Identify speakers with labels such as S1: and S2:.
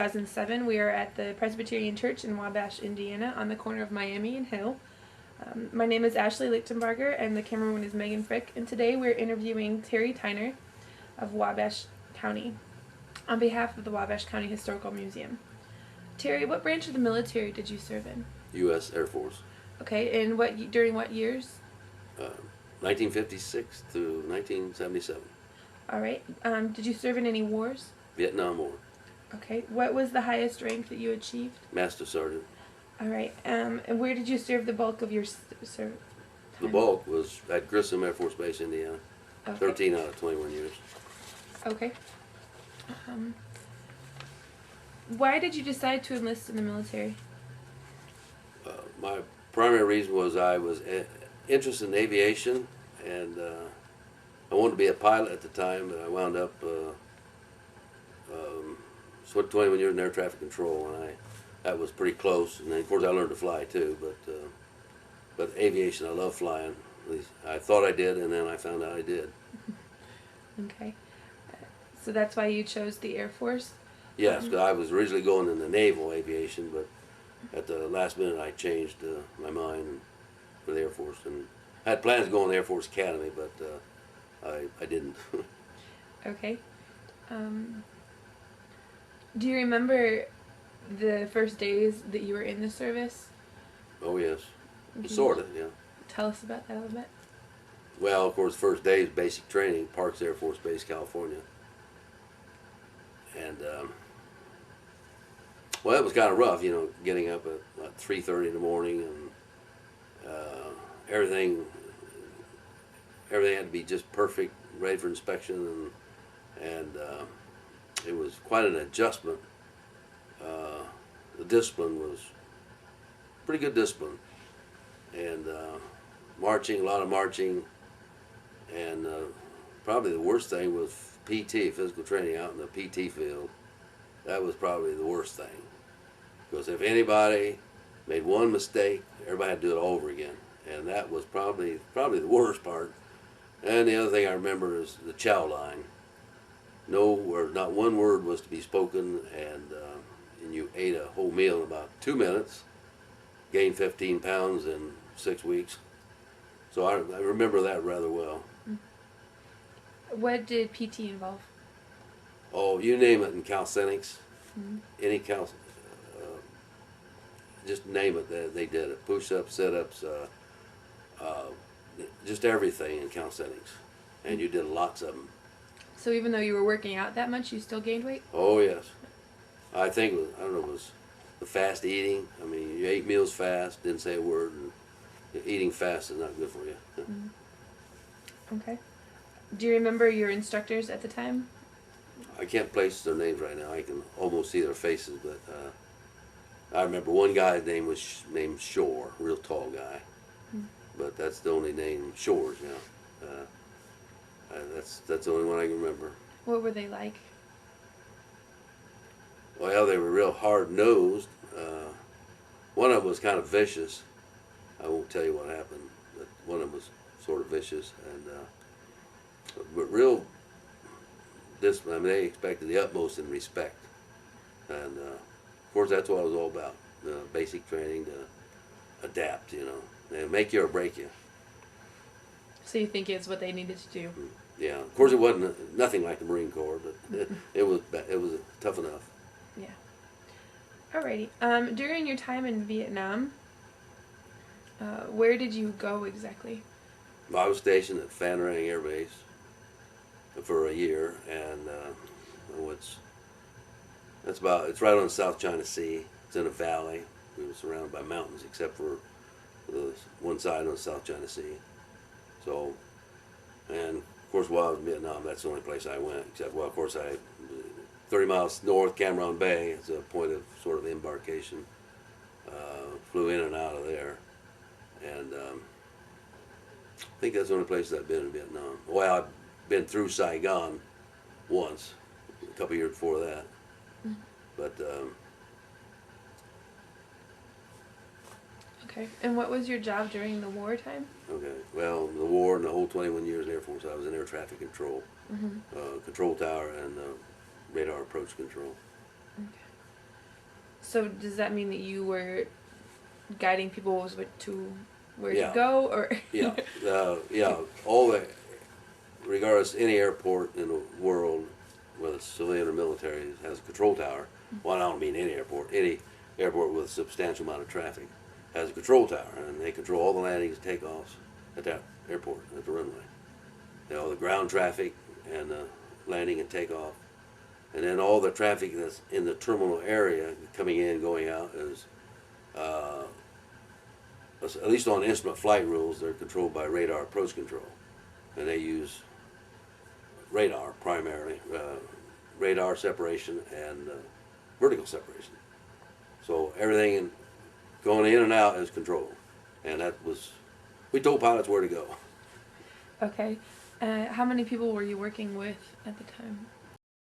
S1: 2007, we are at the Presbyterian Church in Wabash, Indiana, on the corner of Miami and Hill. My name is Ashley Lichtenbarger, and the camerawoman is Megan Frick, and today we're interviewing Terry Tyner of Wabash County on behalf of the Wabash County Historical Museum. Terry, what branch of the military did you serve in?
S2: U.S. Air Force.
S1: Okay, and during what years?
S2: 1956 to 1977.
S1: All right. Did you serve in any wars?
S2: Vietnam War.
S1: Okay. What was the highest rank that you achieved?
S2: Master Sergeant.
S1: All right. And where did you serve the bulk of your service?
S2: The bulk was at Grissom Air Force Base, Indiana.
S1: Okay.
S2: 13 out of 21 years.
S1: Okay. Why did you decide to enlist in the military?
S2: My primary reason was I was interested in aviation, and I wanted to be a pilot at the time, but I wound up spent 21 years in air traffic control, and that was pretty close. And then, of course, I learned to fly too, but aviation, I love flying. At least I thought I did, and then I found out I did.
S1: Okay. So that's why you chose the Air Force?
S2: Yes, because I was originally going in the naval aviation, but at the last minute I changed my mind for the Air Force, and I had plans to go in the Air Force Academy, but I didn't.
S1: Okay. Do you remember the first days that you were in the service?
S2: Oh yes, sort of, yeah.
S1: Tell us about that a little bit.
S2: Well, of course, first day is basic training, Parks Air Force Base, California. And, well, it was kind of rough, you know, getting up at 3:30 in the morning, and everything had to be just perfect, ready for inspection, and it was quite an adjustment. The discipline was pretty good discipline, and marching, a lot of marching, and probably the worst thing was PT, physical training out in the PT field. That was probably the worst thing, because if anybody made one mistake, everybody had to do it all over again, and that was probably the worst part. And the other thing I remember is the chow line. No word, not one word was to be spoken, and you ate a whole meal in about 2 minutes, gained 15 pounds in 6 weeks. So I remember that rather well.
S1: What did PT involve?
S2: Oh, you name it in calisthenics, any just name it, they did it. Push-ups, sit-ups, just everything in calisthenics, and you did lots of them.
S1: So even though you were working out that much, you still gained weight?
S2: Oh yes, I think I don't know, it was the fast eating. I mean, you ate meals fast, didn't say a word, and eating fast is not good for you.
S1: Okay. Do you remember your instructors at the time?
S2: I can't place their names right now. I can almost see their faces, but I remember one guy's name was named Shore, real tall guy, but that's the only name, Shores, you know. That's the only one I can remember.
S1: What were they like?
S2: Well, they were real hard-nosed. One of them was kind of vicious. I won't tell you what happened, but one of them was sort of vicious, and but real discipline. I mean, they expected the utmost in respect, and of course that's what it was all about. Basic training to adapt, you know, and make you or break you.
S1: So you think it's what they needed to do?
S2: Yeah, of course it wasn't nothing like the Marine Corps, but it was tough enough.
S1: Yeah. Alrighty. During your time in Vietnam, where did you go exactly?
S2: I was stationed at Phan Rang Air Base for a year, and it's right on the South China Sea. It's in a valley. We were surrounded by mountains except for the one side on the South China Sea. So, and of course, while I was in Vietnam, that's the only place I went. Except, well, of course, 30 miles north, Cam Ranh Bay is a point of sort of embarkation. Flew in and out of there, and I think that's the only place I've been in Vietnam. Well, I've been through Saigon once, a couple years before that, but.
S1: Okay. And what was your job during the wartime?
S2: Okay. Well, the war and the whole 21 years in the Air Force, I was in air traffic control, control tower, and radar approach control.
S1: Okay. So does that mean that you were guiding people to where
S2: Yeah.
S1: to go, or
S2: Yeah, yeah. All the, regardless, any airport in the world, whether it's civilian or military, has a control tower. Well, I don't mean any airport. Any airport with a substantial amount of traffic has a control tower, and they control all the landings and takeoffs at that airport, at the runway. You know, the ground traffic and landing and takeoff, and then all the traffic that's in the terminal area, coming in, going out, is uh, at least on instrument flight rules, they're controlled by radar approach control, and they use radar primarily, radar separation and vertical separation. So everything going in and out is controlled, and that was, we told pilots where to go.
S1: okay? How many people were you working with at the time?